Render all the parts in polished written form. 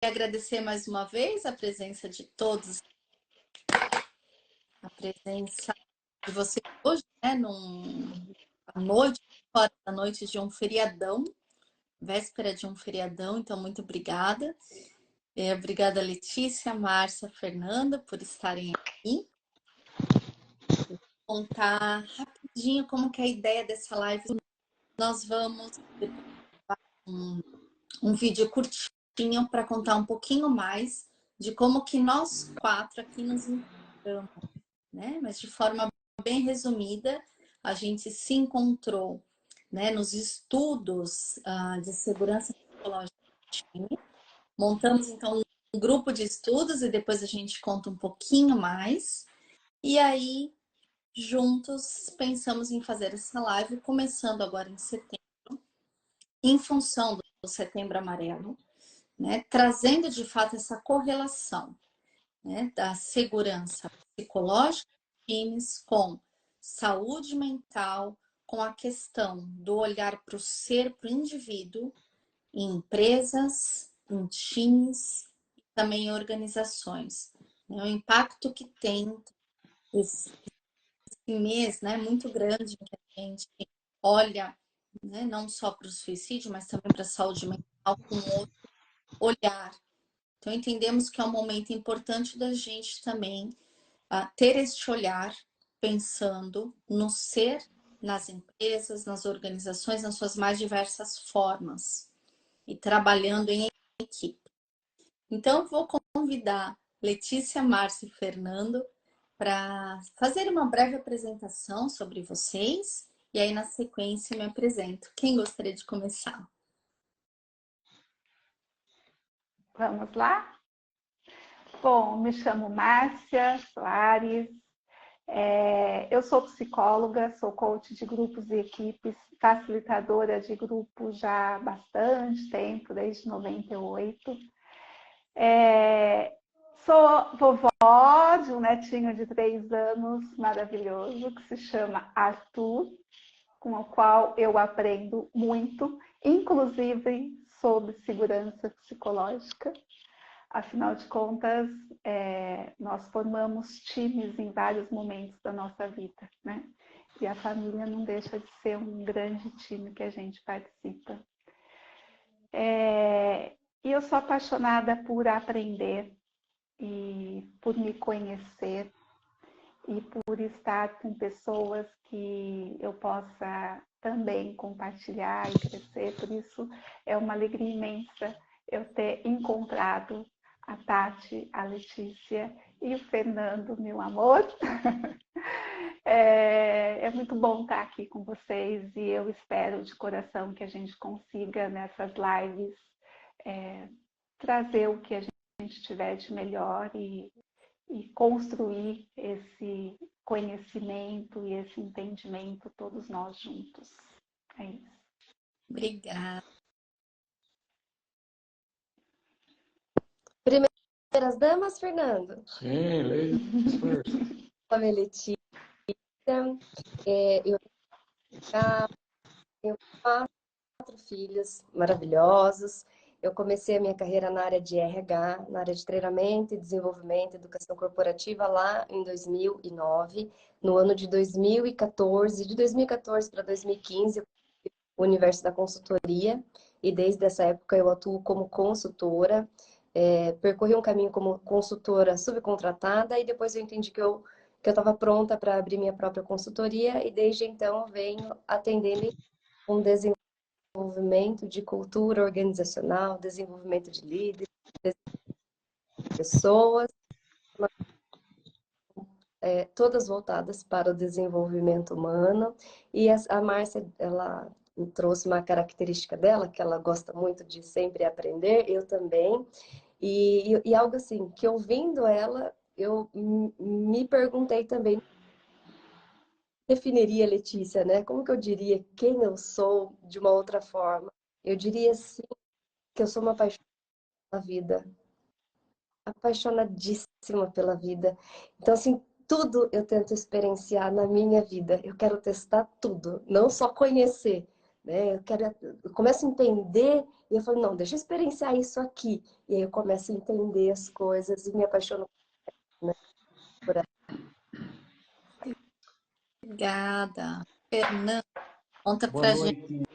agradecer mais uma vez a presença de todos, a presença de vocês hoje, né, à noite, fora da noite de um feriadão, véspera de um feriadão, então muito obrigada. Obrigada, Letícia, Márcia, Fernanda, por estarem aqui. Vou contar rapidinho como que é a ideia dessa live. Nós vamos um vídeo curtinho para contar um pouquinho mais de como que nós quatro aqui nos encontramos, né? Mas de forma bem resumida, a gente se encontrou, né, nos estudos de segurança psicológica do time. Montamos, então, um grupo de estudos e depois a gente conta um pouquinho mais. E aí, juntos, pensamos em fazer essa live, começando agora em setembro, em função do Setembro Amarelo, né, trazendo de fato essa correlação, né, da segurança psicológica dos times com saúde mental, com a questão do olhar para o ser, para o indivíduo, em empresas, em times, também em organizações. O impacto que tem esse mês, né, muito grande, que a gente olha, né, não só para o suicídio, mas também para a saúde mental com outro olhar. Então, entendemos que é um momento importante da gente também ter este olhar pensando no ser, nas empresas, nas organizações, nas suas mais diversas formas e trabalhando em equipe. Então, vou convidar Letícia, Márcia e Fernando para fazer uma breve apresentação sobre vocês e aí, na sequência, me apresento. Quem gostaria de começar? Vamos lá? Bom, me chamo Márcia Soares, eu sou psicóloga, sou coach de grupos e equipes, facilitadora de grupos já há bastante tempo, desde 98. Sou vovó de um netinho de 3 anos maravilhoso que se chama Arthur, com o qual eu aprendo muito, inclusive sobre segurança psicológica. Afinal de contas, nós formamos times em vários momentos da nossa vida, né? E a família não deixa de ser um grande time que a gente participa. E eu sou apaixonada por aprender e por me conhecer e por estar com pessoas que eu possa também compartilhar e crescer. Por isso é uma alegria imensa eu ter encontrado a Tati, a Letícia e o Fernando, meu amor. É muito bom estar aqui com vocês e eu espero de coração que a gente consiga nessas lives trazer o que a gente tiver de melhor e construir esse conhecimento e esse entendimento todos nós juntos. É isso. Obrigada. Primeiras damas, Fernando? Sim, ladies first. Meu nome é Letícia, eu tenho 4 filhos maravilhosos. Eu comecei a minha carreira na área de RH, na área de treinamento e desenvolvimento, educação corporativa, lá em 2009. No ano de 2014, de 2014 para 2015, o universo da consultoria, e desde essa época eu atuo como consultora. Percorri um caminho como consultora subcontratada e depois eu entendi que eu estava pronta para abrir minha própria consultoria e desde então eu venho atendendo com desenvolvimento de cultura organizacional, desenvolvimento de líderes, de pessoas, todas voltadas para o desenvolvimento humano. E a Márcia, ela trouxe uma característica dela, que ela gosta muito de sempre aprender, eu também. E algo assim, que ouvindo ela, eu me perguntei também, definiria Letícia, né? Como que eu diria quem eu sou de uma outra forma? Eu diria sim que eu sou uma apaixonada pela vida, apaixonadíssima pela vida. Então, assim, tudo eu tento experienciar na minha vida. Eu quero testar tudo, não só conhecer, né? Eu começo a entender e eu falo, não, deixa eu experienciar isso aqui. E aí eu começo a entender as coisas e me apaixono, né, por aí. Obrigada. Fernanda, conta Boa pra gente. noite,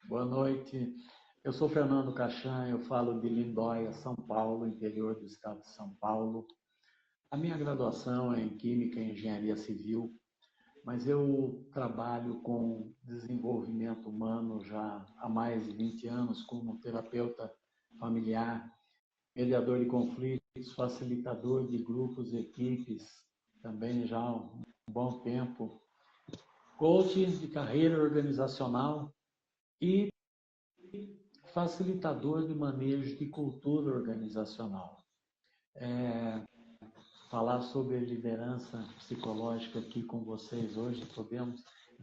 boa noite. Eu sou Fernando Cachan, eu falo de Lindóia, São Paulo, interior do estado de São Paulo. A minha graduação é em Química e Engenharia Civil, mas eu trabalho com desenvolvimento humano já há mais de 20 anos como terapeuta familiar, mediador de conflitos, facilitador de grupos e equipes, também já há um bom tempo, coach de carreira organizacional e facilitador de manejo de cultura organizacional. Falar sobre liderança psicológica aqui com vocês hoje,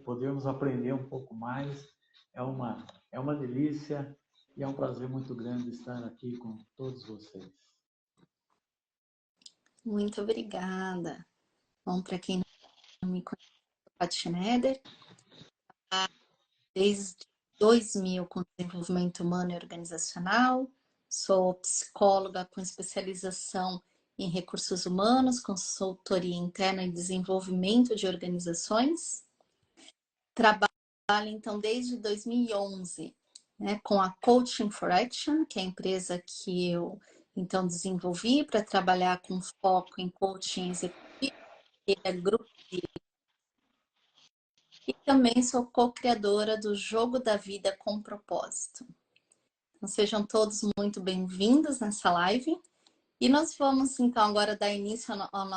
podemos aprender um pouco mais. É uma delícia e é um prazer muito grande estar aqui com todos vocês. Muito obrigada. Bom, para quem não me conhece, eu sou Paty Schneider, desde 2000 com desenvolvimento humano e organizacional. Sou psicóloga com especialização em recursos humanos, consultoria interna e desenvolvimento de organizações. Trabalho, então, desde 2011, né, com a Coaching for Action, que é a empresa que eu, então, desenvolvi para trabalhar com foco em coaching executivo, e grupo. E também sou co-criadora do Jogo da Vida com Propósito. Então, sejam todos muito bem-vindos nessa live. E nós vamos, então, agora dar início à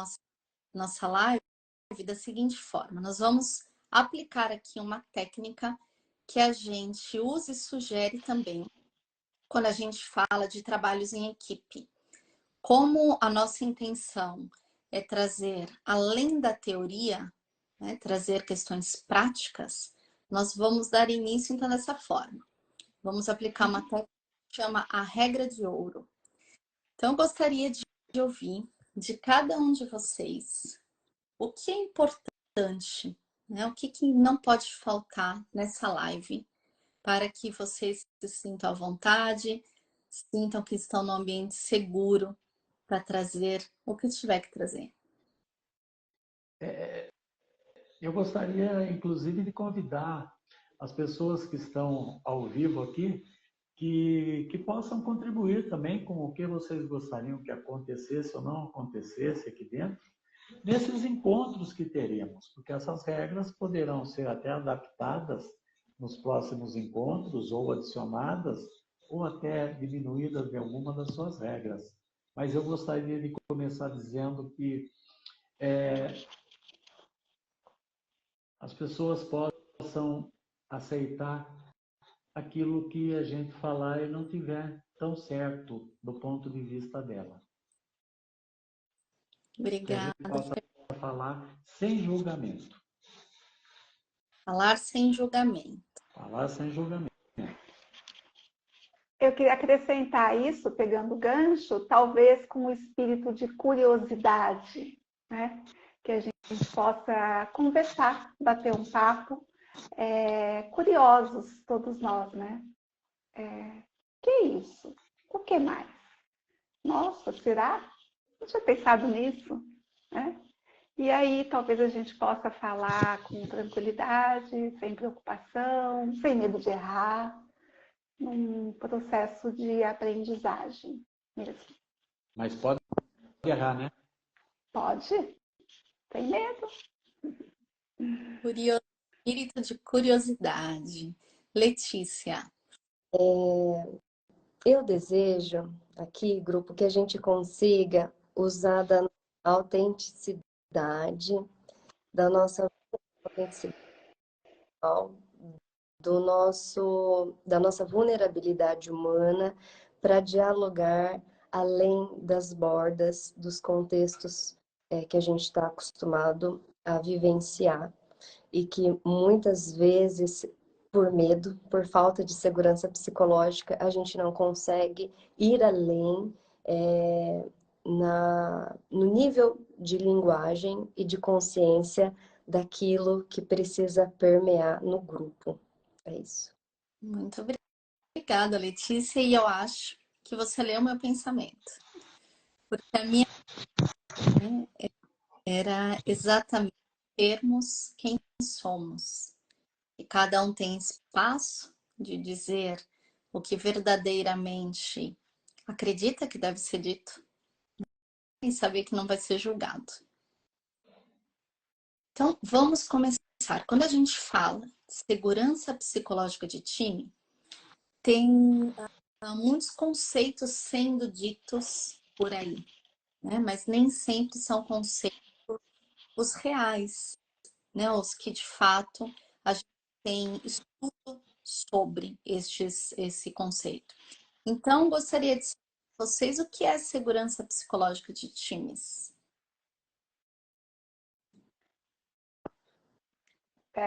nossa live da seguinte forma. Nós vamos aplicar aqui uma técnica que a gente usa e sugere também quando a gente fala de trabalhos em equipe. Como a nossa intenção é trazer, além da teoria, né, trazer questões práticas, nós vamos dar início, então, dessa forma. Vamos aplicar uma técnica que chama a regra de ouro. Então, eu gostaria de ouvir de cada um de vocês o que é importante, né? O que não pode faltar nessa live para que vocês se sintam à vontade, sintam que estão num ambiente seguro para trazer o que tiver que trazer. Eu gostaria, inclusive, de convidar as pessoas que estão ao vivo aqui que possam contribuir também com o que vocês gostariam que acontecesse ou não acontecesse aqui dentro, nesses encontros que teremos, porque essas regras poderão ser até adaptadas nos próximos encontros, ou adicionadas, ou até diminuídas de alguma das suas regras. Mas eu gostaria de começar dizendo que as pessoas possam aceitar aquilo que a gente falar e não tiver tão certo do ponto de vista dela. Que a Obrigada. gente possa falar sem julgamento. Falar sem julgamento. Falar sem julgamento. Eu queria acrescentar isso, pegando o gancho, talvez com o espírito de curiosidade, né? Que a gente possa conversar, bater um papo, curiosos todos nós, né? Que é isso? O que mais? Nossa, será? Não tinha pensado nisso, né? E aí talvez a gente possa falar com tranquilidade, sem preocupação, sem medo de errar, num processo de aprendizagem mesmo. Mas pode errar, né? Pode? Tem medo? Espírito de curiosidade. Letícia. Eu desejo aqui, grupo, que a gente consiga usar da autenticidade, da nossa autenticidade, da nossa vulnerabilidade humana para dialogar além das bordas dos contextos que a gente está acostumado a vivenciar e que muitas vezes, por medo, por falta de segurança psicológica, a gente não consegue ir além no nível de linguagem e de consciência daquilo que precisa permear no grupo. É isso. Muito obrigada, Letícia. E eu acho que você leu meu pensamento. Porque a minha era exatamente termos quem somos. E cada um tem espaço de dizer o que verdadeiramente acredita que deve ser dito e saber que não vai ser julgado. Então, vamos começar. Quando a gente fala de segurança psicológica de time, tem muitos conceitos sendo ditos por aí, né? Mas nem sempre são conceitos os reais, né? Os que de fato a gente tem estudo sobre esse conceito. Então, gostaria de saber de vocês o que é segurança psicológica de times.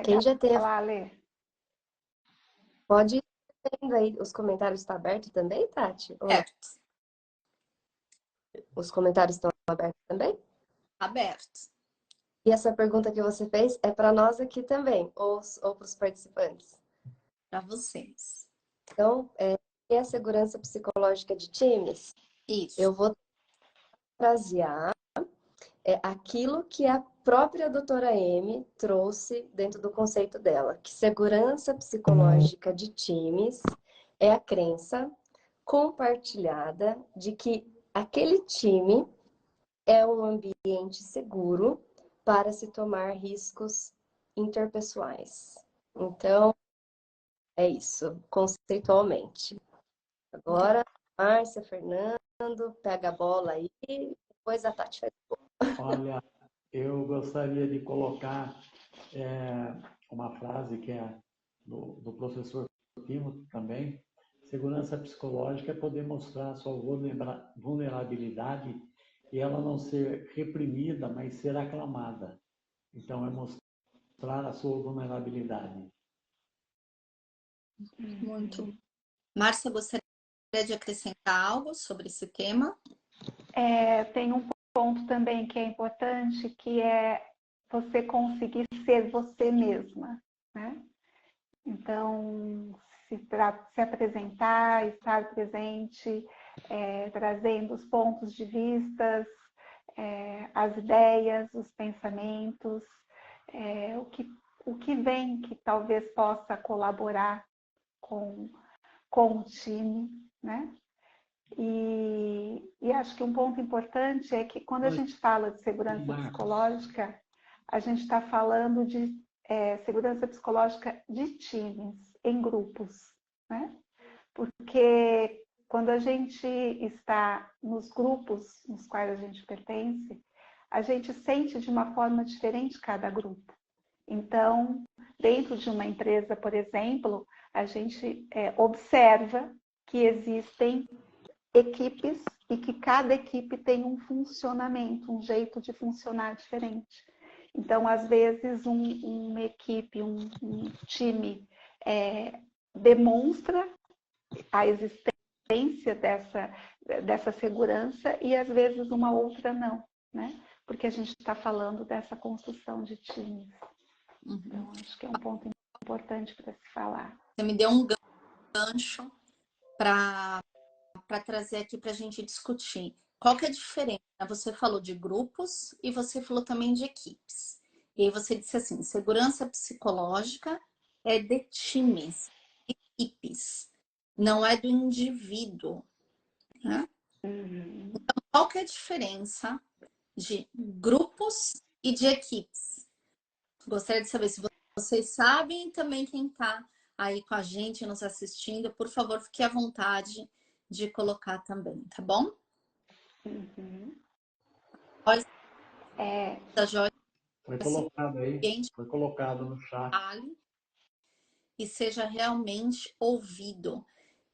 Quem já teve, Lá, Lê. pode ir vendo aí. Os comentários estão abertos também, Tati? Ou não? Certo, Os comentários estão abertos também? aberto. E essa pergunta que você fez é para nós aqui também, ou para os participantes? Para vocês. Então, o que é a segurança psicológica de times? Isso. Eu vou frasear aquilo que a própria doutora M trouxe dentro do conceito dela, que segurança psicológica de times é a crença compartilhada de que aquele time é um ambiente seguro para se tomar riscos interpessoais. Então, é isso, conceitualmente. Agora, Márcia, Fernando, pega a bola aí, depois a Tati faz. Olha, eu gostaria de colocar uma frase que é do professor Timo também. Segurança psicológica é poder mostrar a sua vulnerabilidade e ela não ser reprimida, mas ser aclamada. Então, é mostrar a sua vulnerabilidade. Muito. Márcia, gostaria de acrescentar algo sobre esse tema? Tem um ponto também que é importante, que é você conseguir ser você mesma, né? Então, se apresentar, estar presente, trazendo os pontos de vista, as ideias, os pensamentos, o que vem que talvez possa colaborar com o time, né? E acho que um ponto importante é que quando a gente fala de segurança psicológica, a gente está falando de segurança psicológica de times, em grupos, né? Porque quando a gente está nos grupos nos quais a gente pertence, a gente sente de uma forma diferente cada grupo. Então, dentro de uma empresa, por exemplo, a gente observa que existem equipes e que cada equipe tem um funcionamento, um jeito de funcionar diferente. Então, às vezes, uma equipe, um time demonstra a existência dessa segurança e, às vezes, uma outra não, né? Porque a gente está falando dessa construção de times. Então, acho que é um ponto importante para se falar. Você me deu um gancho para trazer aqui para a gente discutir. Qual que é a diferença? Você falou de grupos e você falou também de equipes. E aí você disse assim, segurança psicológica é de times, equipes, não é do indivíduo. Né? Então, qual que é a diferença de grupos e de equipes? Gostaria de saber se vocês sabem e também quem está aí com a gente nos assistindo, por favor, fique à vontade de colocar também, tá bom? Da Joyce, Foi colocado aí, foi colocado no chat. E seja realmente ouvido,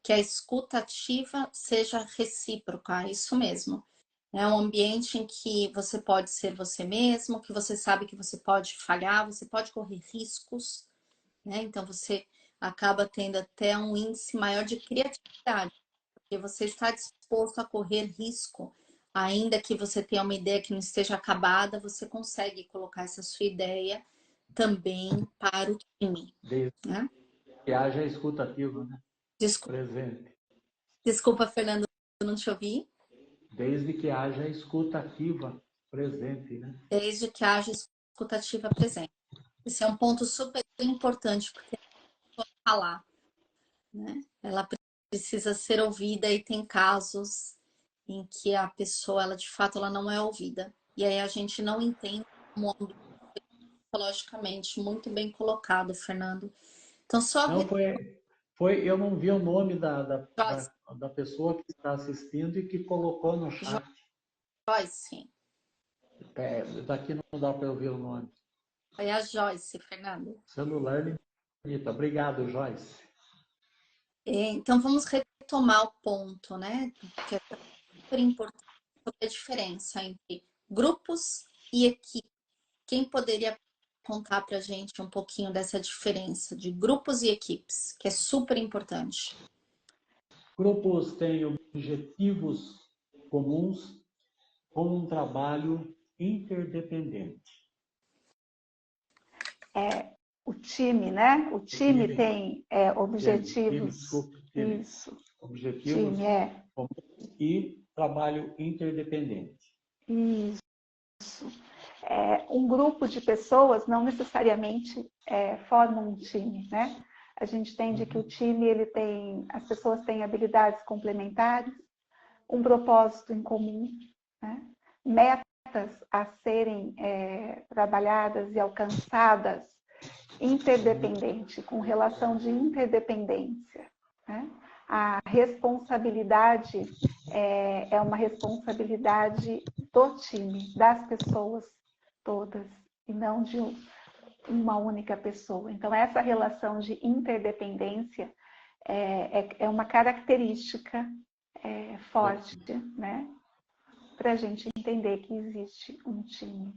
que a escuta ativa seja recíproca, isso mesmo. É um ambiente em que você pode ser você mesmo, que você sabe que você pode falhar, você pode correr riscos, né? Então você acaba tendo até um índice maior de criatividade, porque você está disposto a correr risco, ainda que você tenha uma ideia que não esteja acabada, você consegue colocar essa sua ideia também para o time, né? que haja escuta ativa, né? Desculpa, Presente. desculpa, Fernando, eu não te ouvi. Desde que haja escuta ativa presente, né? Desde que haja escutativa presente. Esse é um ponto super importante, porque ela falar, né? Ela precisa ser ouvida e tem casos em que a pessoa, ela de fato, ela não é ouvida. E aí a gente não entende como o ambiente psicologicamente muito bem colocado, Fernando. Então, só Não, eu não vi o nome Joyce, da pessoa que está assistindo e que colocou no chat. Joyce. Daqui não dá para ouvir o nome. Foi a Joyce, Fernando. Celular limita. Obrigado, Joyce. Então, vamos retomar o ponto, né? Que é super importante sobre a diferença entre grupos e equipes. Quem poderia contar para a gente um pouquinho dessa diferença de grupos e equipes, que é super importante? Grupos têm objetivos comuns com um trabalho interdependente. O time, né? O time tem objetivos. Time. Isso. Objetivos Time, comuns e trabalho interdependente. Isso. Um grupo de pessoas não necessariamente formam um time, né? A gente entende que o time, as pessoas têm habilidades complementares, um propósito em comum, né? Metas a serem trabalhadas e alcançadas interdependente, com relação de interdependência, né? A responsabilidade é uma responsabilidade do time, das pessoas todas, e não de uma única pessoa. Então, essa relação de interdependência é uma característica forte, né? Para a gente entender que existe um time.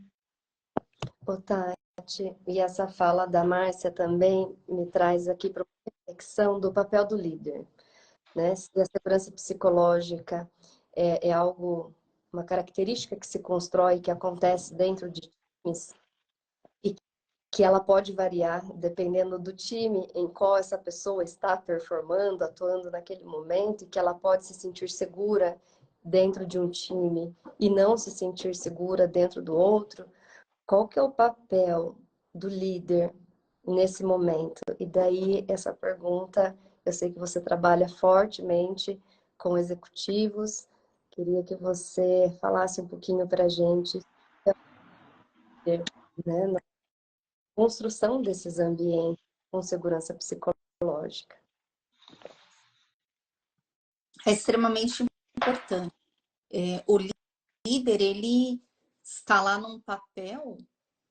Ô, Tati, e essa fala da Márcia também me traz aqui para uma reflexão do papel do líder, né? Se a segurança psicológica é algo, uma característica que se constrói, que acontece dentro de times, e que ela pode variar dependendo do time em qual essa pessoa está performando, atuando naquele momento, e que ela pode se sentir segura dentro de um time e não se sentir segura dentro do outro. Qual que é o papel do líder nesse momento? E daí essa pergunta, eu sei que você trabalha fortemente com executivos, queria que você falasse um pouquinho para a gente, né, na construção desses ambientes com segurança psicológica. É extremamente importante. O líder, ele está lá num papel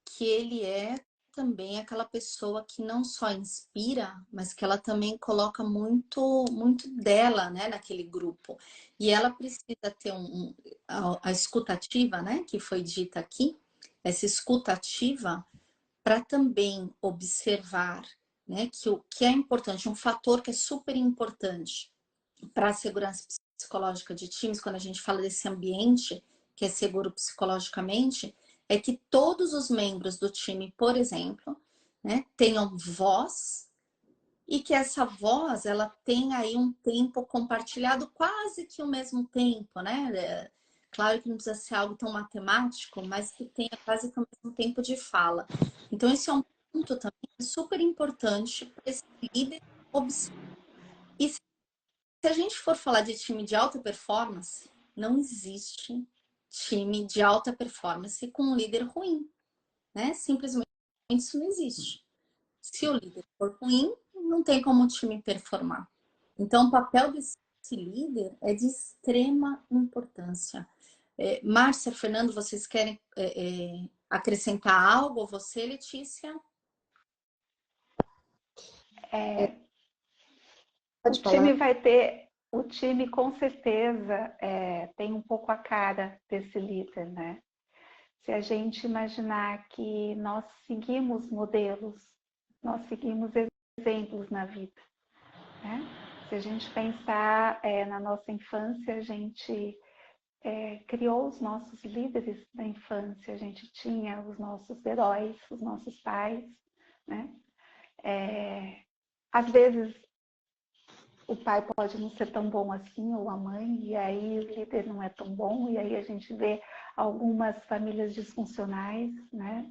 que ele é também aquela pessoa que não só inspira, mas que ela também coloca muito dela, né, naquele grupo. E ela precisa ter a escutativa, né, que foi dita aqui, essa escutativa para também observar, né, que o que é importante, um fator que é super importante para a segurança psicológica de times, quando a gente fala desse ambiente que é seguro psicologicamente, é que todos os membros do time, por exemplo, né, tenham voz e que essa voz ela tenha aí um tempo compartilhado, quase que o mesmo tempo, né? Claro que não precisa ser algo tão matemático, mas que tenha quase que o mesmo tempo de fala. Então, esse é um ponto também super importante para esse líder observar. E se a gente for falar de time de alta performance, não existe time de alta performance com um líder ruim, né? Simplesmente isso não existe. Se o líder for ruim, não tem como o time performar. Então, o papel desse líder é de extrema importância. Márcia, Fernando, vocês querem acrescentar algo? Você, Letícia? Pode falar. O time com certeza tem um pouco a cara desse líder, né? Se a gente imaginar que nós seguimos modelos, nós seguimos exemplos na vida, né? Se a gente pensar na nossa infância, a gente criou os nossos líderes da infância, a gente tinha os nossos heróis, os nossos pais, né? às vezes o pai pode não ser tão bom assim, ou a mãe, e aí o líder não é tão bom, e aí a gente vê algumas famílias disfuncionais, né?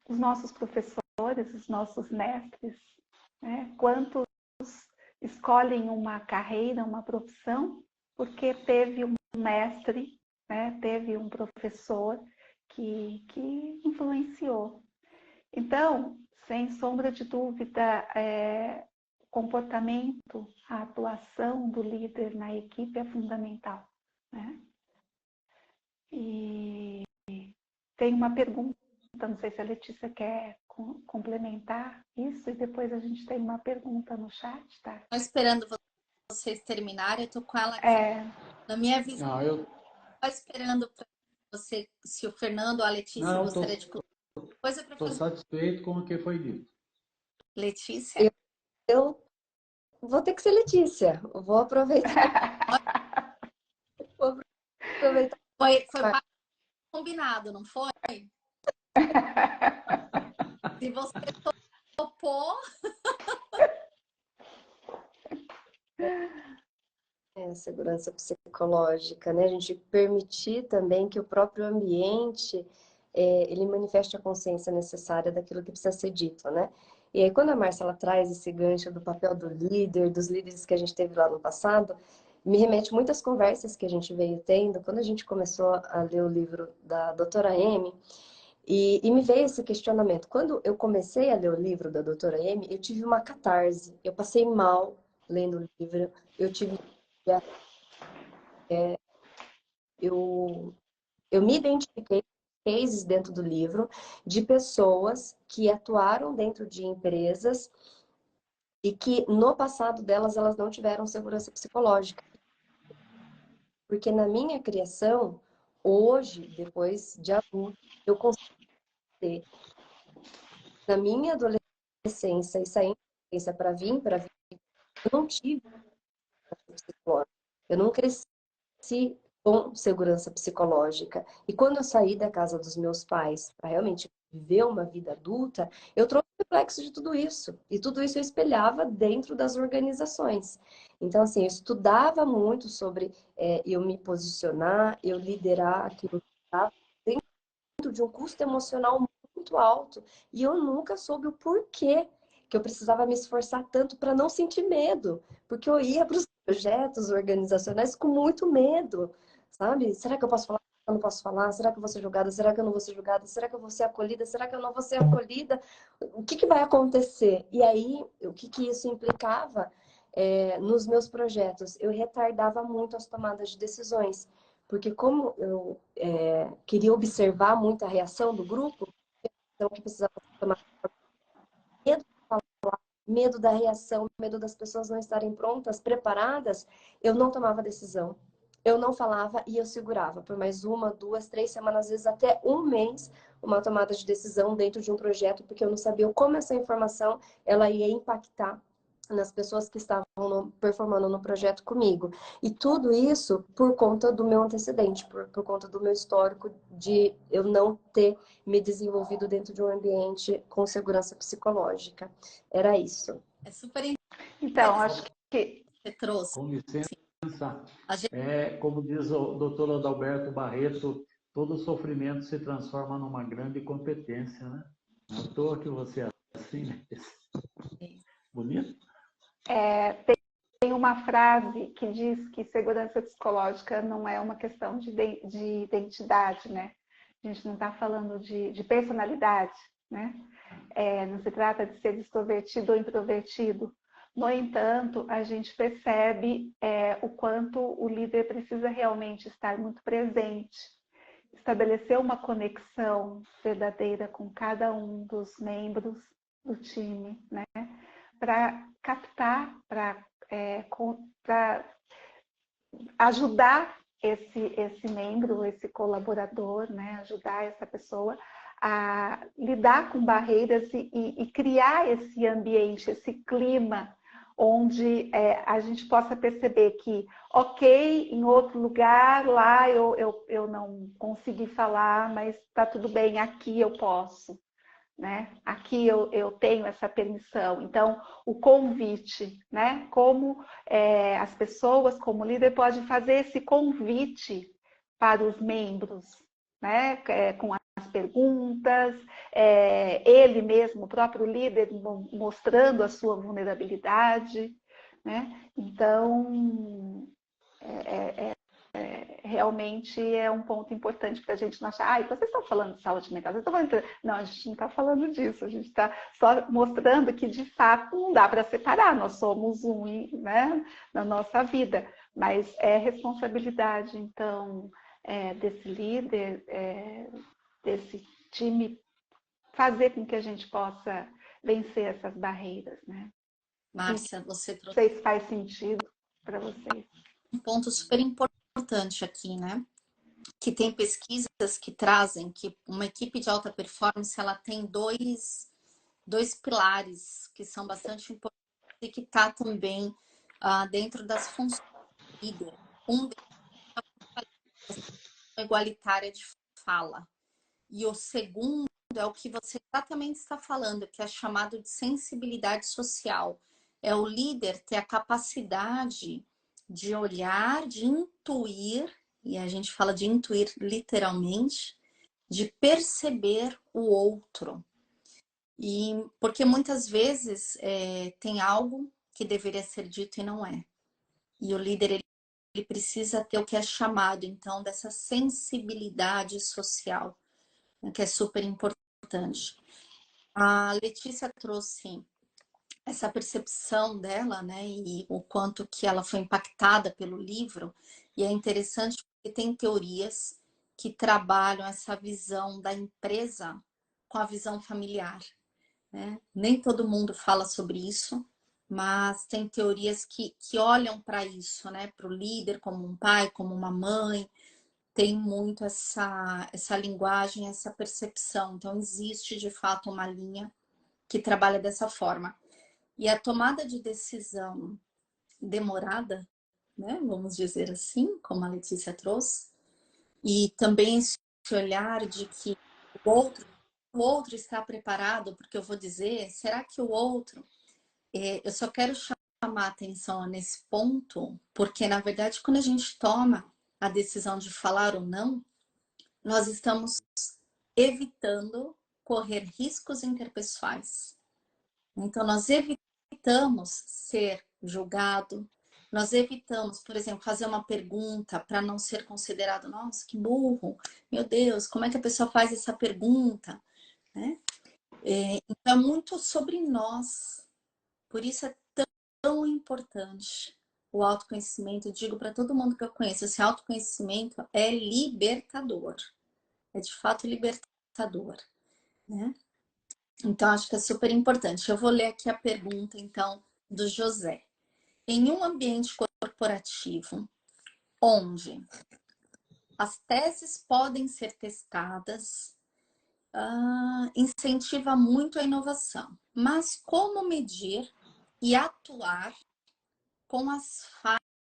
Os nossos professores, os nossos mestres, né? Quantos escolhem uma carreira, uma profissão, porque teve um mestre, né? Teve um professor que influenciou. Então, sem sombra de dúvida, o comportamento, a atuação do líder na equipe é fundamental, né? E tem uma pergunta, não sei se a Letícia quer complementar isso, e depois a gente tem uma pergunta no chat, tá? Estou esperando vocês terminarem, eu tô com ela aqui. Na minha visão, Não, eu estou esperando para você, se o Fernando ou a Letícia não gostaria de colocar coisa para estou fazer. satisfeito com o que foi dito. Letícia? Eu vou ter que ser Letícia. Vou aproveitar. Vou aproveitar. Foi combinado, não foi? Se você topou, Segurança psicológica, né? A gente permitir também que o próprio ambiente ele manifeste a consciência necessária daquilo que precisa ser dito, né? E aí, quando a Márcia traz esse gancho do papel do líder, dos líderes que a gente teve lá no passado, me remete muitas conversas que a gente veio tendo quando a gente começou a ler o livro da doutora Amy, e me veio esse questionamento. Quando eu comecei a ler o livro da doutora Amy, eu tive uma catarse, eu passei mal lendo o livro, eu tive eu, eu me identifiquei com cases dentro do livro de pessoas que atuaram dentro de empresas e que no passado delas elas não tiveram segurança psicológica. Porque na minha criação, hoje, depois de adulto, eu consigo ter, na minha adolescência e saindo da adolescência para vir, eu não tive psicóloga. Eu não cresci com segurança psicológica. E quando eu saí da casa dos meus pais para realmente viver uma vida adulta, eu trouxe reflexo de tudo isso. E tudo isso eu espelhava dentro das organizações. Então, assim, eu estudava muito sobre eu me posicionar, eu liderar aquilo que estava dentro de um custo emocional muito alto. E eu nunca soube o porquê que eu precisava me esforçar tanto para não sentir medo. Porque eu ia para os projetos organizacionais com muito medo, sabe? Será que eu posso falar? Eu não posso falar? Será que eu vou ser julgada? Será que eu não vou ser julgada? Será que eu vou ser acolhida? Será que eu não vou ser acolhida? O que vai acontecer? E aí, o que isso implicava nos meus projetos? Eu retardava muito as tomadas de decisões. Porque como eu queria observar muito a reação do grupo, então que precisava tomar medo de falar, medo da reação, medo das pessoas não estarem prontas, preparadas, eu não tomava decisão. Eu não falava e eu segurava por mais 1, 2, 3 semanas, às vezes até 1 mês, uma tomada de decisão dentro de um projeto, porque eu não sabia como essa informação ela ia impactar nas pessoas que estavam performando no projeto comigo. E tudo isso por conta do meu antecedente, por conta do meu histórico de eu não ter me desenvolvido dentro de um ambiente com segurança psicológica. Era isso. é super Então, interessante acho que... que você trouxe. Com licença, A gente como diz o doutor Adalberto Barreto, todo sofrimento se transforma numa grande competência, né? Não é à toa que você é assim, né? Bonito? Tem uma frase que diz que segurança psicológica não é uma questão de identidade, né? A gente não está falando de personalidade, né? Não se trata de ser extrovertido ou introvertido. No entanto, a gente percebe o quanto o líder precisa realmente estar muito presente, estabelecer uma conexão verdadeira com cada um dos membros do time, né? Para captar, para ajudar esse membro, esse colaborador, né? Ajudar essa pessoa a lidar com barreiras e criar esse ambiente, esse clima onde a gente possa perceber que, ok, em outro lugar, lá eu não consegui falar, mas está tudo bem, aqui eu posso. né? Aqui eu tenho essa permissão. Então, o convite, né? Como as pessoas, como líder, podem fazer esse convite para os membros, né? Com as perguntas, ele mesmo, o próprio líder, mostrando a sua vulnerabilidade, né? Então, realmente é um ponto importante para a gente não achar, vocês estão falando de saúde mental, vocês estão falando de... Não, a gente não está falando disso, a gente está só mostrando que de fato não dá para separar, nós somos um, né, na nossa vida, mas é responsabilidade, então, desse líder, desse time, fazer com que a gente possa vencer essas barreiras, né? Márcia, você Não trouxe sei se faz sentido para vocês. um ponto super importante aqui, né? Que tem pesquisas que trazem que uma equipe de alta performance ela tem dois pilares que são bastante importantes e que está também dentro das funções do líder. Um deles é a igualitária de fala. E o segundo é o que você exatamente está falando, que é chamado de sensibilidade social. É o líder ter a capacidade de olhar, de intuir, e a gente fala de intuir literalmente, de perceber o outro. E porque muitas vezes tem algo que deveria ser dito e não é. E o líder ele precisa ter o que é chamado, então, dessa sensibilidade social, né, que é super importante. A Letícia trouxe essa percepção dela, né, e o quanto que ela foi impactada pelo livro, e é interessante porque tem teorias que trabalham essa visão da empresa com a visão familiar, né? Nem todo mundo fala sobre isso, mas tem teorias que olham para isso, né, para o líder como um pai, como uma mãe, tem muito essa linguagem, essa percepção. Então, existe de fato uma linha que trabalha dessa forma. E a tomada de decisão demorada, né, vamos dizer assim, como a Letícia trouxe, e também esse olhar de que o outro está preparado, porque eu vou dizer, será que o outro... eu só quero chamar a atenção nesse ponto, porque, na verdade, quando a gente toma a decisão de falar ou não, nós estamos evitando correr riscos interpessoais. Então, nós evitamos ser julgado, nós evitamos, por exemplo, fazer uma pergunta para não ser considerado, nossa, que burro, meu Deus, como é que a pessoa faz essa pergunta? Né? Então, é muito sobre nós. Por isso é tão importante o autoconhecimento. Eu digo para todo mundo que eu conheço, esse autoconhecimento é libertador. É de fato libertador, né? Então, acho que é super importante. Eu vou ler aqui a pergunta, então, do José. Em um ambiente corporativo, onde as teses podem ser testadas, incentiva muito a inovação. Mas como medir e atuar com as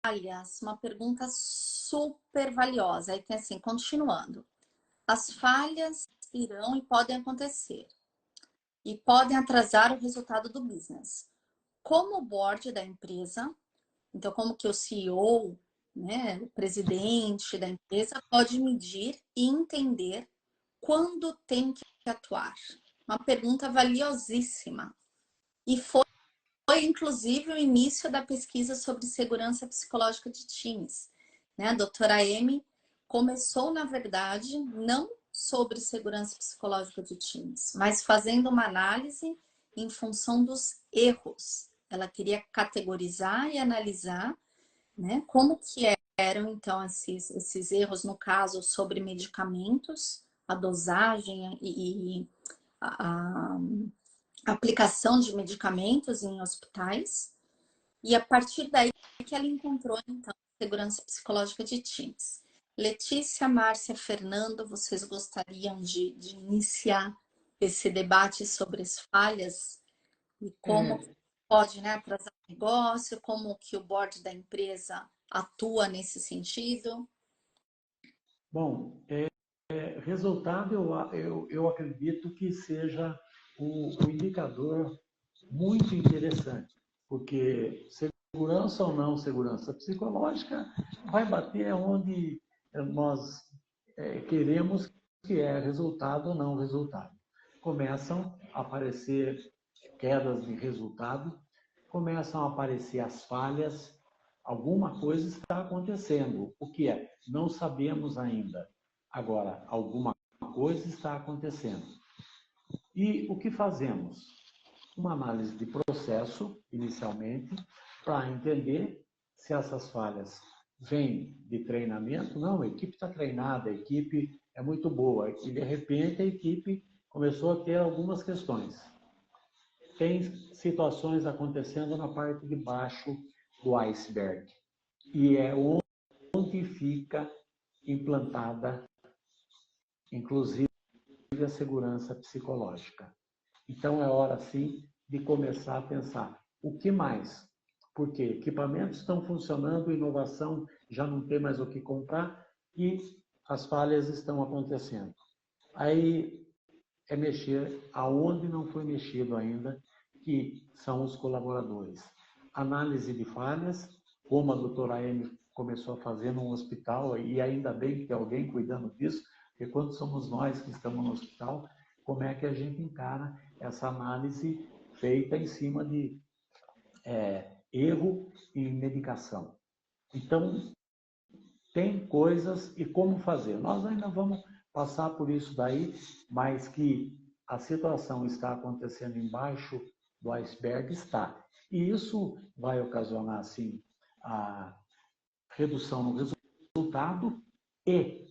falhas? Uma pergunta super valiosa. Aí tem assim, continuando. As falhas irão e podem acontecer. E podem atrasar o resultado do business. Como o board da empresa, então como que o CEO, né, o presidente da empresa pode medir e entender quando tem que atuar? Uma pergunta valiosíssima. E foi inclusive o início da pesquisa sobre segurança psicológica de times, né? A doutora Amy começou, na verdade, não sobre segurança psicológica de times, mas fazendo uma análise em função dos erros. Ela queria categorizar e analisar, né, como que eram, então, esses erros, no caso, sobre medicamentos, a dosagem e a aplicação de medicamentos em hospitais. E a partir daí que ela encontrou, então, segurança psicológica de times. Letícia, Márcia, Fernando, vocês gostariam de iniciar esse debate sobre as falhas e como pode, né, atrasar o negócio, como que o board da empresa atua nesse sentido? Bom, resultado eu acredito que seja o indicador muito interessante, porque segurança ou não segurança psicológica vai bater onde nós queremos, que é resultado ou não resultado. Começam a aparecer quedas de resultado, começam a aparecer as falhas, alguma coisa está acontecendo. O que é? Não sabemos ainda. Agora, alguma coisa está acontecendo. E o que fazemos? Uma análise de processo, inicialmente, para entender se essas falhas vêm de treinamento. Não, a equipe está treinada, a equipe é muito boa. E, de repente, a equipe começou a ter algumas questões. Tem situações acontecendo na parte de baixo do iceberg. E é onde fica implantada, inclusive, a segurança psicológica. Então, é hora, sim, de começar a pensar. O que mais? Porque equipamentos estão funcionando, inovação já não tem mais o que comprar e as falhas estão acontecendo. Aí é mexer aonde não foi mexido ainda, que são os colaboradores. Análise de falhas, como a doutora Amy começou a fazer num hospital, e ainda bem que tem alguém cuidando disso, porque quando somos nós que estamos no hospital, como é que a gente encara essa análise feita em cima de erro em medicação. Então, tem coisas e como fazer. Nós ainda vamos passar por isso daí, mas que a situação está acontecendo embaixo do iceberg, está. E isso vai ocasionar, sim, a redução no resultado e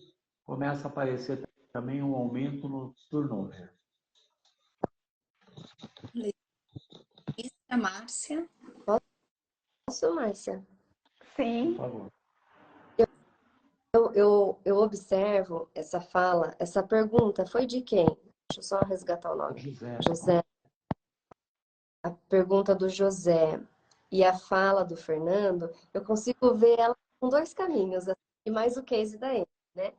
começa a aparecer também um aumento no turnover. Márcia. Posso, Márcia? Sim. Por favor. Eu observo essa fala, essa pergunta foi de quem? Deixa eu só resgatar o nome. José. A pergunta do José e a fala do Fernando, eu consigo ver ela com dois caminhos, e mais o case da Amy, né?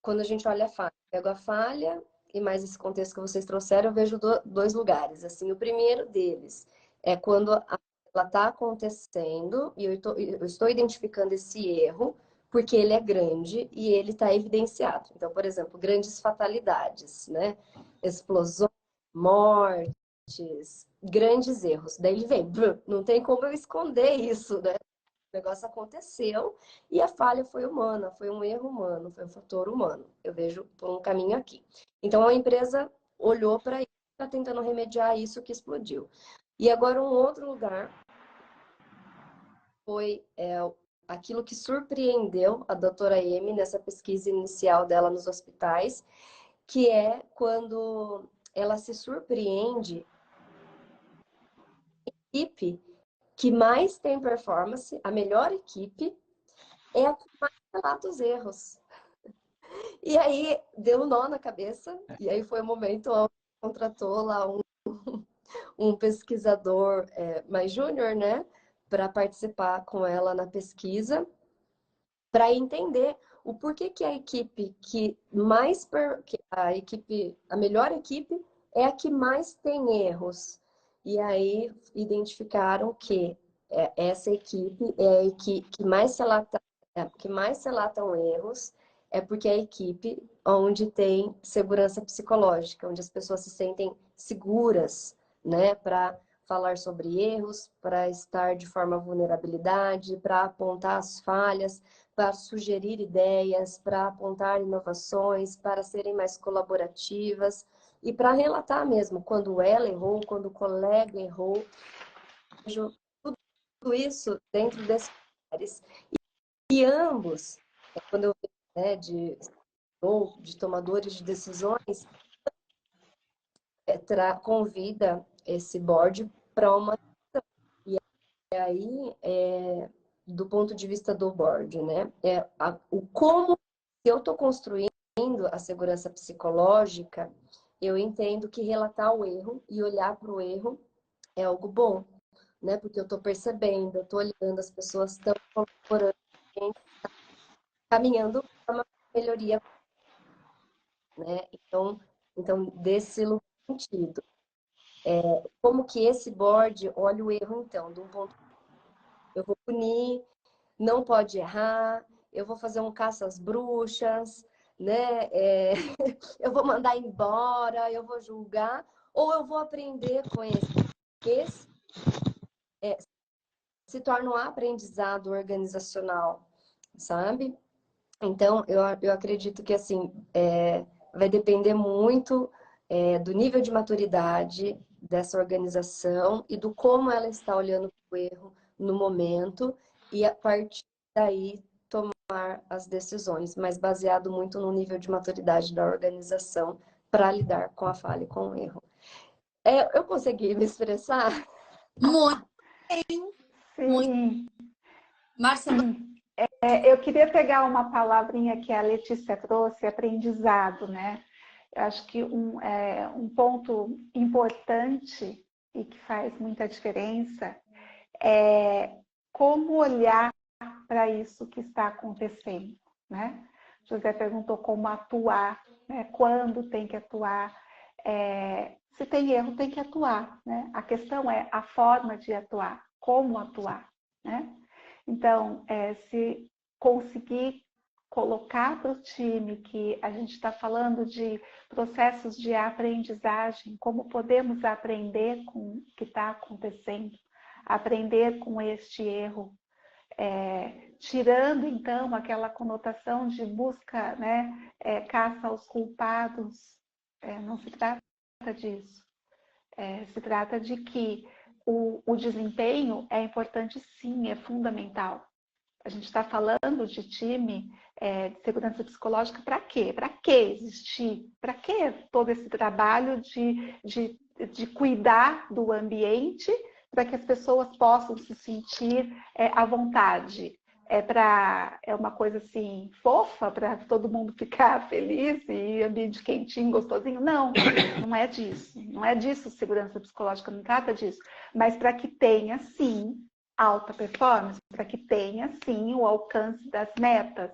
Quando a gente olha a falha, eu pego a falha e mais esse contexto que vocês trouxeram, eu vejo dois lugares. Assim, o primeiro deles é quando ela está acontecendo e eu estou identificando esse erro porque ele é grande e ele está evidenciado. Então, por exemplo, grandes fatalidades, né? Explosões, mortes, grandes erros. Daí ele vem, não tem como eu esconder isso, né? O negócio aconteceu e a falha foi humana, foi um erro humano, foi um fator humano. Eu vejo por um caminho aqui. Então a empresa olhou para isso, está tentando remediar isso que explodiu. E agora um outro lugar foi aquilo que surpreendeu a doutora Amy nessa pesquisa inicial dela nos hospitais, que é quando ela se surpreende a equipe que mais tem performance, a melhor equipe, é a que mais relata os erros. E aí deu um nó na cabeça, e aí foi o momento onde contratou lá um pesquisador mais júnior, né, para participar com ela na pesquisa, para entender o porquê que a equipe a melhor equipe é a que mais tem erros. E aí identificaram que essa equipe é a que mais relatam erros, é porque é a equipe onde tem segurança psicológica, onde as pessoas se sentem seguras, né, para falar sobre erros, para estar de forma à vulnerabilidade, para apontar as falhas, para sugerir ideias, para apontar inovações, para serem mais colaborativas e para relatar mesmo quando ela errou, quando o colega errou. Vejo tudo isso dentro desses lugares. E ambos, quando eu vejo, de tomadores de decisões, convida esse board para uma. E aí, do ponto de vista do board, né? O como se eu estou construindo a segurança psicológica, eu entendo que relatar o erro e olhar para o erro é algo bom, né? Porque eu estou percebendo, eu estou olhando, as pessoas estão colaborando, caminhando para uma melhoria, né? Então desse sentido. Como que esse board olha o erro, então, de um ponto. Eu vou punir, não pode errar, eu vou fazer um caça às bruxas, né? Eu vou mandar embora, eu vou julgar, ou eu vou aprender com esse se torna um aprendizado organizacional, sabe? Então, eu acredito que, assim, vai depender muito do nível de maturidade dessa organização e do como ela está olhando para o erro no momento e, a partir daí, tomar as decisões, mas baseado muito no nível de maturidade da organização para lidar com a falha e com o erro. Eu consegui me expressar? Muito bem, muito. Sim. Márcia, Eu queria pegar uma palavrinha que a Letícia trouxe, aprendizado, né? Eu acho que um ponto importante e que faz muita diferença é como olhar para isso que está acontecendo, né? José perguntou como atuar, né? Quando tem que atuar. Se tem erro, tem que atuar, né? A questão é a forma de atuar, como atuar, né? Então, se conseguir colocar para o time que a gente está falando de processos de aprendizagem, como podemos aprender com o que está acontecendo, aprender com este erro, tirando então aquela conotação de busca, né, caça aos culpados, não se trata disso. Se trata de que o desempenho é importante sim, é fundamental. A gente está falando de time de segurança psicológica para quê? Para que existir? Para que todo esse trabalho de cuidar do ambiente para que as pessoas possam se sentir à vontade? É uma coisa assim fofa para todo mundo ficar feliz e ambiente quentinho, gostosinho? Não, não é disso. Não é disso segurança psicológica, não trata disso. Mas para que tenha, sim, alta performance, para que tenha, sim, o alcance das metas,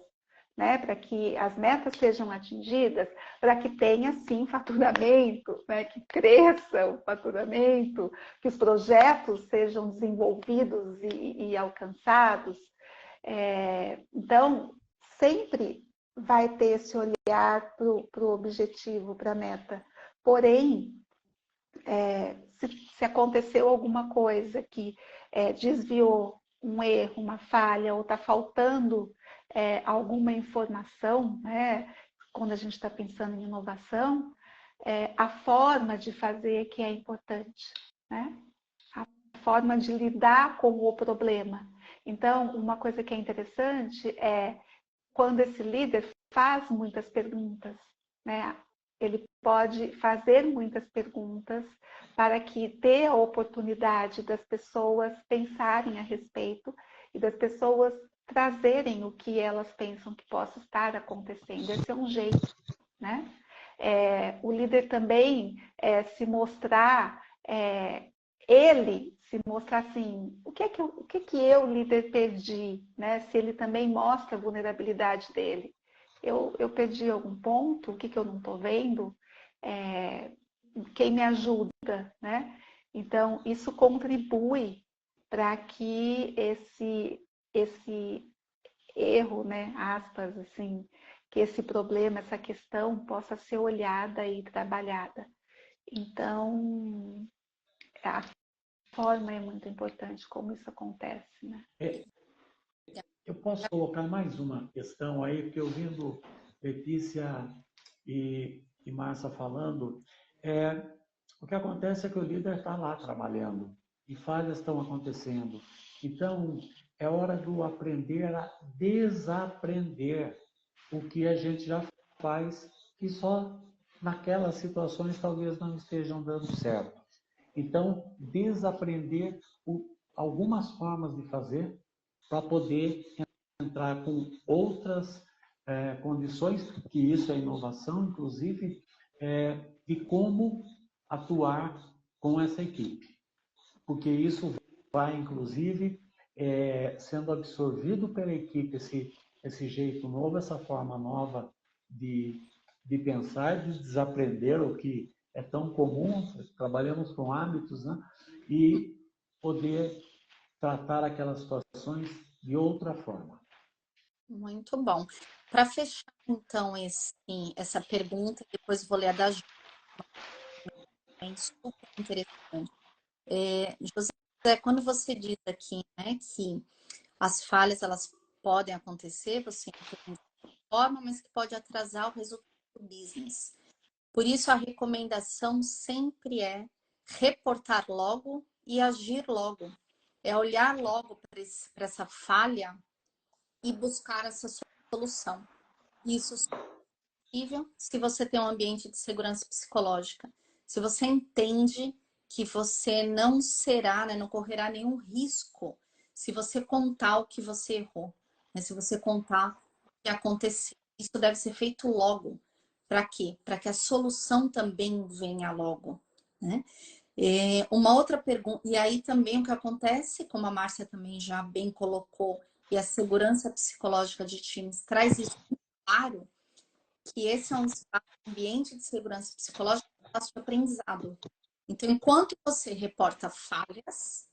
né? Para que as metas sejam atingidas, para que tenha, sim, faturamento, né? Que cresça o faturamento, que os projetos sejam desenvolvidos e alcançados. Então, sempre vai ter esse olhar para o objetivo, para a meta. Porém, se aconteceu alguma coisa que desviou um erro, uma falha, ou está faltando alguma informação, né? Quando a gente está pensando em inovação, a forma de fazer que é importante, né? A forma de lidar com o problema. Então, uma coisa que é interessante é quando esse líder faz muitas perguntas, né? Ele pode fazer muitas perguntas para que dê a oportunidade das pessoas pensarem a respeito e das pessoas trazerem o que elas pensam que possa estar acontecendo. Esse é um jeito, né? O líder também se mostrar, ele se mostrar assim, o que eu, líder, perdi, né? Se ele também mostra a vulnerabilidade dele. Eu perdi algum ponto, o que eu não estou vendo? Quem me ajuda, né? Então, isso contribui para que esse erro, né, aspas, assim, que esse problema, essa questão possa ser olhada e trabalhada. Então, a forma é muito importante como isso acontece, né? Eu posso colocar mais uma questão aí, porque ouvindo Letícia e Márcia falando, o que acontece é que o líder está lá trabalhando e falhas estão acontecendo. Então, é hora do aprender a desaprender o que a gente já faz, que só naquelas situações talvez não estejam dando certo. Então, desaprender algumas formas de fazer para poder entrar com outras condições, que isso é inovação, inclusive, de como atuar com essa equipe. Porque isso vai, inclusive, sendo absorvido pela equipe, esse jeito novo, essa forma nova de pensar, de desaprender o que é tão comum, trabalhamos com hábitos, né? E poder tratar aquelas situações de outra forma. Muito bom. Para fechar, então, essa pergunta, depois vou ler a da Ju, super interessante. José, quando você diz aqui, né, que as falhas, elas podem acontecer, você entende de forma, mas que pode atrasar o resultado do business. Por isso, a recomendação sempre é reportar logo e agir logo. É olhar logo para essa falha e buscar essa solução. Isso é possível se você tem um ambiente de segurança psicológica. Se você entende que você não será, né, não correrá nenhum risco se você contar o que você errou, né, se você contar o que aconteceu. Isso deve ser feito logo. Para quê? Para que a solução também venha logo, né? Uma outra pergunta, e aí também o que acontece, como a Márcia também já bem colocou, e a segurança psicológica de times traz isso claro, que esse é um ambiente de segurança psicológica, um espaço de aprendizado. Então, enquanto você reporta falhas,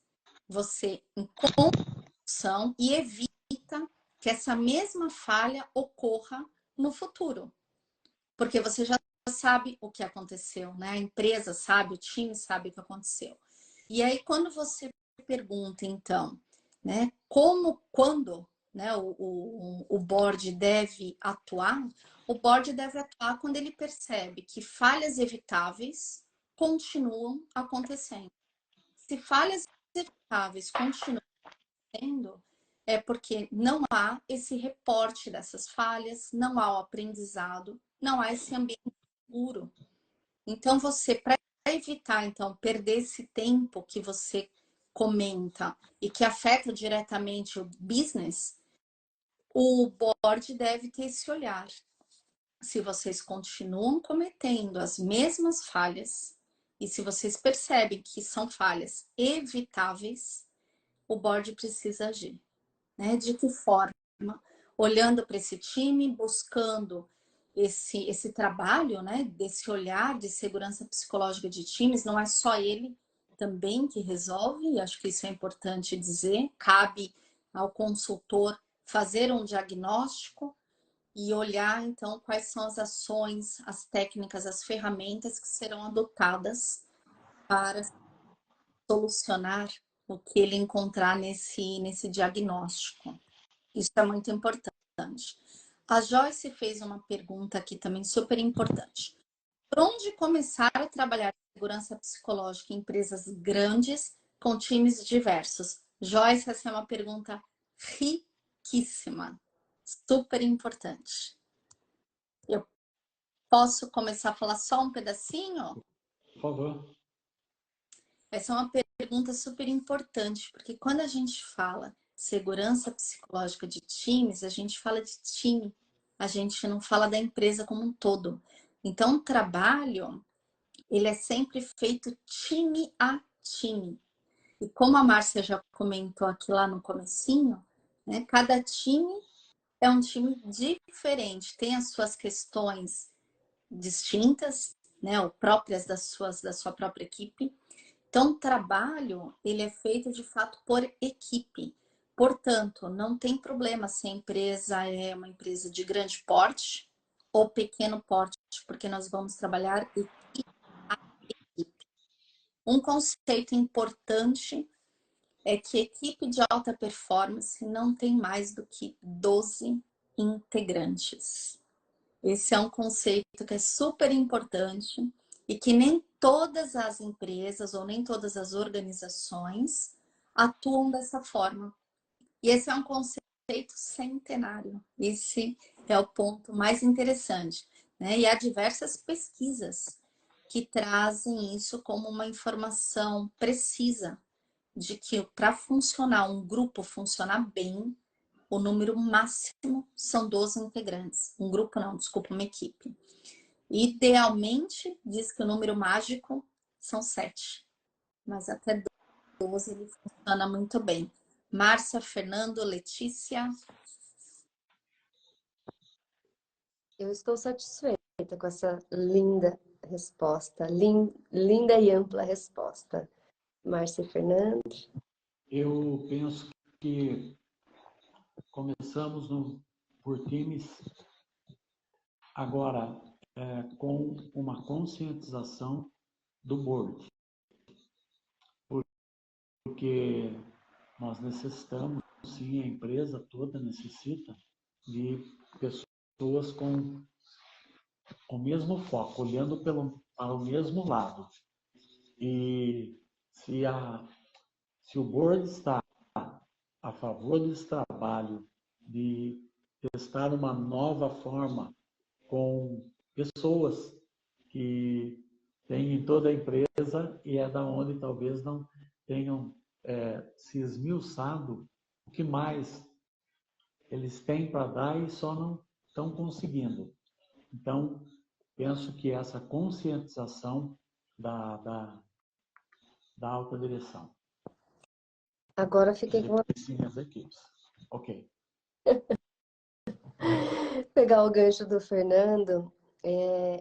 você encontra solução e evita que essa mesma falha ocorra no futuro. Porque você já sabe o que aconteceu, né? A empresa sabe, o time sabe o que aconteceu. E aí, quando você pergunta, então, né, quando, né, o board deve atuar, o board deve atuar quando ele percebe que falhas evitáveis continuam acontecendo. Se falhas evitáveis continuam acontecendo, é porque não há esse reporte dessas falhas, não há o aprendizado, não há esse ambiente seguro. Então, você, para evitar, então, perder esse tempo que você comenta e que afeta diretamente o business, o board deve ter esse olhar. Se vocês continuam cometendo as mesmas falhas e se vocês percebem que são falhas evitáveis, o board precisa agir, né? De que forma? Olhando para esse time, buscando esse trabalho, né? Desse olhar de segurança psicológica de times, não é só ele também que resolve, e acho que isso é importante dizer, cabe ao consultor fazer um diagnóstico e olhar, então, quais são as ações, as técnicas, as ferramentas que serão adotadas para solucionar o que ele encontrar nesse diagnóstico. Isso é muito importante. A Joyce fez uma pergunta aqui também super importante. Por onde começar a trabalhar segurança psicológica em empresas grandes com times diversos? Joyce, essa é uma pergunta riquíssima, super importante. Eu posso começar a falar só um pedacinho? Por favor. Essa é uma pergunta super importante, porque quando a gente fala segurança psicológica de times, a gente fala de time, a gente não fala da empresa como um todo. Então, o trabalho, ele é sempre feito time a time. E como a Márcia já comentou aqui lá no comecinho, né, cada time é um time diferente, tem as suas questões distintas, né, ou próprias da sua própria equipe. Então, o trabalho, ele é feito de fato por equipe. Portanto, não tem problema se a empresa é uma empresa de grande porte ou pequeno porte, porque nós vamos trabalhar equipe a equipe. Um conceito importante é que equipe de alta performance não tem mais do que 12 integrantes. Esse é um conceito que é super importante e que nem todas as empresas ou nem todas as organizações atuam dessa forma. E esse é um conceito centenário. Esse é o ponto mais interessante, né? E há diversas pesquisas que trazem isso como uma informação precisa de que para funcionar um grupo funcionar bem, o número máximo são 12 integrantes. Um grupo não, desculpa, uma equipe. Idealmente, diz que o número mágico são 7. Mas até 12 ele funciona muito bem. Márcia, Fernando, Letícia. Eu estou satisfeita com essa linda resposta, linda e ampla resposta. Márcia e Fernando. Eu penso que começamos por times, agora com uma conscientização do board, porque nós necessitamos, sim, a empresa toda necessita de pessoas com o mesmo foco, olhando para o mesmo lado. E se o board está a favor desse trabalho de testar uma nova forma com pessoas que têm em toda a empresa, e é da onde talvez não tenham se esmiuçado o que mais eles têm para dar e só não estão conseguindo. Então, penso que essa conscientização da alta direção. Agora fiquei com sim, as equipes. Ok. pegar o gancho do Fernando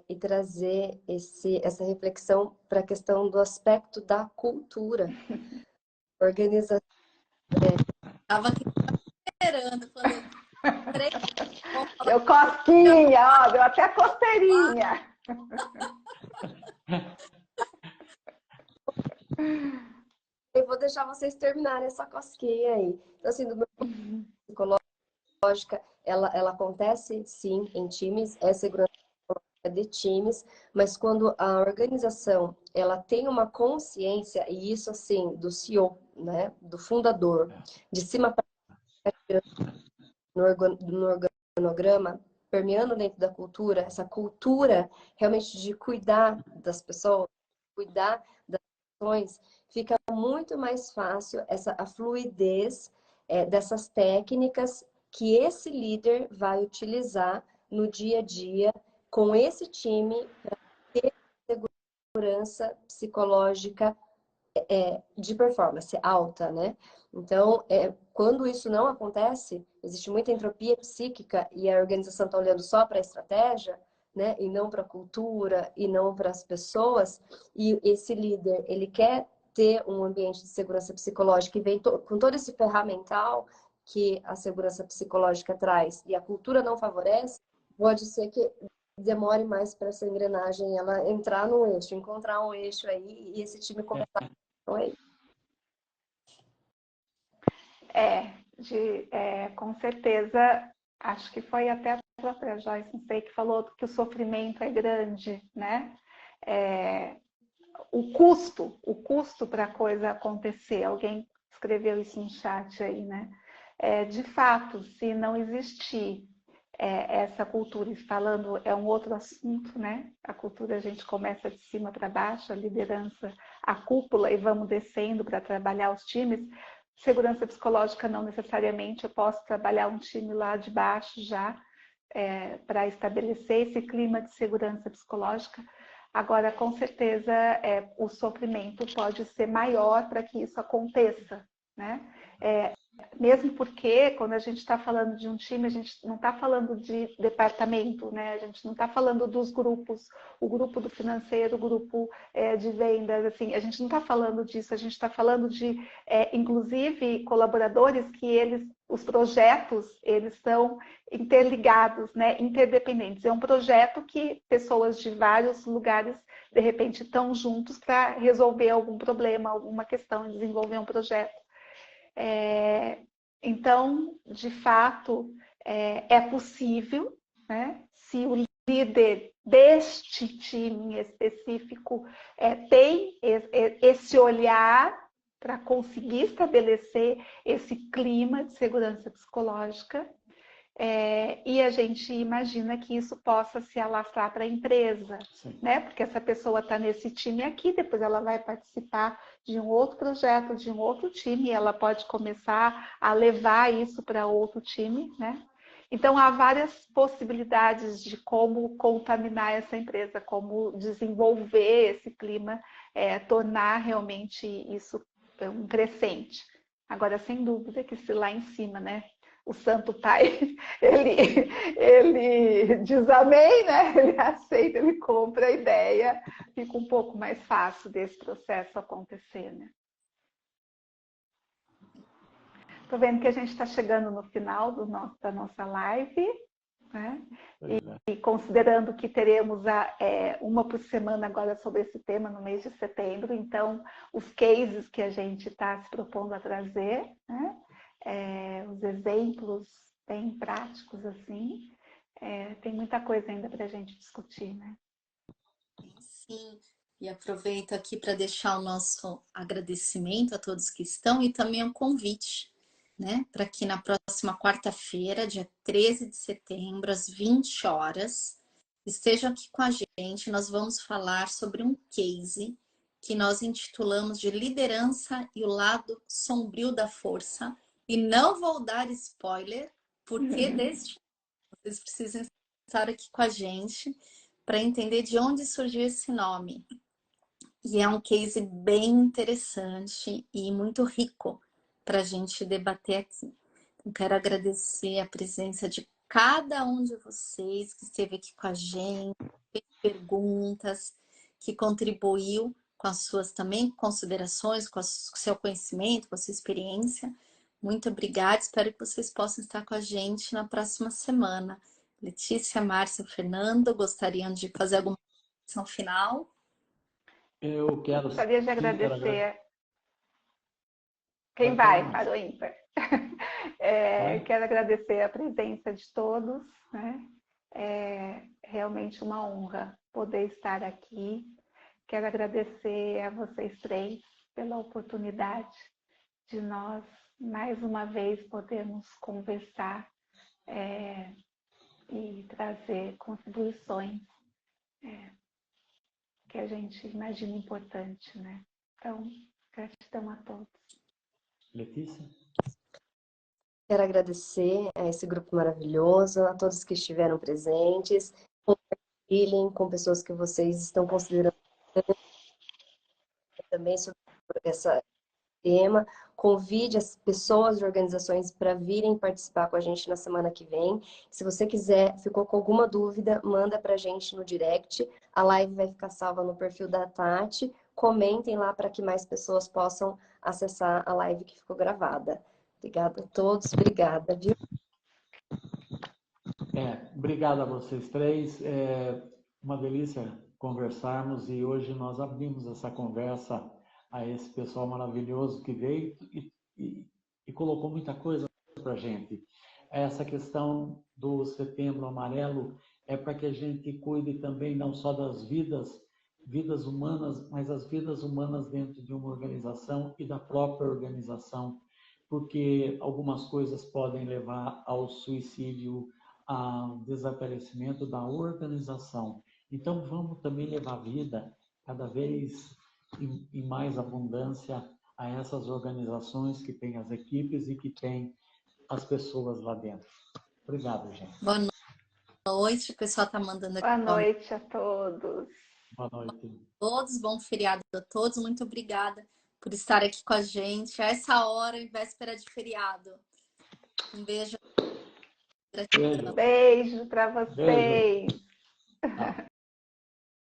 e trazer essa reflexão para a questão do aspecto da cultura. Organização. Estava aqui esperando. Falei, Deu cosquinha, ó, deu até costeirinha. Eu vou deixar vocês terminarem essa cosquinha aí. Então, assim, do meu ponto de vista psicológica, ela acontece, sim, em times, é segurança de times, mas quando a organização ela tem uma consciência, e isso, assim, do CEO, né, do fundador, de cima para no organograma, permeando dentro da cultura, essa cultura realmente de cuidar das pessoas, cuidar das ações, fica muito mais fácil a fluidez dessas técnicas que esse líder vai utilizar no dia a dia com esse time para ter segurança psicológica de performance alta, né? Então, quando isso não acontece, existe muita entropia psíquica e a organização está olhando só para a estratégia, né? E não para a cultura, e não para as pessoas. E esse líder, ele quer ter um ambiente de segurança psicológica e vem com todo esse ferramental que a segurança psicológica traz e a cultura não favorece, pode ser que demore mais para essa engrenagem ela entrar no eixo, encontrar um eixo aí e esse time começar. Oi. Com certeza, acho que foi até a própria Joyce, não sei, que falou que o sofrimento é grande, né? O custo para a coisa acontecer, alguém escreveu isso no chat aí, né? De fato, se não existir essa cultura, e falando é um outro assunto, né? A cultura a gente começa de cima para baixo, a liderança, a cúpula, e vamos descendo para trabalhar os times. Segurança psicológica não necessariamente, eu posso trabalhar um time lá de baixo já para estabelecer esse clima de segurança psicológica. Agora, com certeza, o sofrimento pode ser maior para que isso aconteça, né? Mesmo porque, quando a gente está falando de um time, a gente não está falando de departamento, né? A gente não está falando dos grupos, o grupo do financeiro, o grupo de vendas, assim, a gente não está falando disso, a gente está falando de, inclusive, colaboradores que os projetos, eles são interligados, né? Interdependentes. É um projeto que pessoas de vários lugares, de repente, estão juntos para resolver algum problema, alguma questão, desenvolver um projeto. Então, de fato, é possível, né? Se o líder deste time específico tem esse olhar para conseguir estabelecer esse clima de segurança psicológica, e a gente imagina que isso possa se alastrar para a empresa, né? Porque essa pessoa está nesse time aqui, depois ela vai participar de um outro projeto, de um outro time, e ela pode começar a levar isso para outro time, né? Então, há várias possibilidades de como contaminar essa empresa, como desenvolver esse clima, tornar realmente isso um crescente. Agora, sem dúvida que se lá em cima, né? o Santo Pai, ele diz amém, né? Ele aceita, ele compra a ideia, fica um pouco mais fácil desse processo acontecer, né? Estou vendo que a gente está chegando no final da nossa live, né? E considerando que teremos uma por semana agora sobre esse tema no mês de setembro, então os cases que a gente está se propondo a trazer, né? Os exemplos bem práticos assim, tem muita coisa ainda para a gente discutir, né? Sim, e aproveito aqui para deixar o nosso agradecimento a todos que estão e também um convite, né, para que na próxima quarta-feira, dia 13 de setembro, às 20 horas, estejam aqui com a gente. Nós vamos falar sobre um case que nós intitulamos de Liderança e o Lado Sombrio da Força. E não vou dar spoiler, porque vocês precisam estar aqui com a gente para entender de onde surgiu esse nome. E é um case bem interessante e muito rico para a gente debater aqui. Então, quero agradecer a presença de cada um de vocês que esteve aqui com a gente, fez perguntas, que contribuiu com as suas também considerações, com o seu conhecimento, com a sua experiência. Muito obrigada, espero que vocês possam estar com a gente na próxima semana. Letícia, Márcia, Fernando, gostariam de fazer alguma questão final? Eu quero Gostaria de sim, agradecer. Quem Pode falar, vai? Márcia. Para o ímpar. Vai. Quero agradecer a presença de todos, né? É realmente uma honra poder estar aqui. Quero agradecer a vocês três pela oportunidade de nós, mais uma vez, podermos conversar e trazer contribuições que a gente imagina importante, né? Então, gratidão a todos. Letícia? Quero agradecer a esse grupo maravilhoso, a todos que estiveram presentes, compartilhem com pessoas que vocês estão considerando também sobre esse tema. Convide as pessoas e organizações para virem participar com a gente na semana que vem. Se você quiser, ficou com alguma dúvida, manda para a gente no direct. A live vai ficar salva no perfil da Tati. Comentem lá para que mais pessoas possam acessar a live que ficou gravada. Obrigada a todos, obrigada, viu? Obrigado a vocês três. É uma delícia conversarmos e hoje nós abrimos essa conversa a esse pessoal maravilhoso que veio e colocou muita coisa para a gente. Essa questão do Setembro Amarelo é para que a gente cuide também não só das vidas humanas, mas as vidas humanas dentro de uma organização e da própria organização, porque algumas coisas podem levar ao suicídio, ao desaparecimento da organização. Então, vamos também levar vida cada vez em mais abundância a essas organizações que têm as equipes e que têm as pessoas lá dentro. Obrigado, gente. Boa noite, o pessoal está mandando aqui. Boa noite a todos. Boa noite. Todos, bom feriado a todos. Muito obrigada por estar aqui com a gente a essa hora, em véspera de feriado. Um beijo. Beijo. Beijo para vocês. Beijo.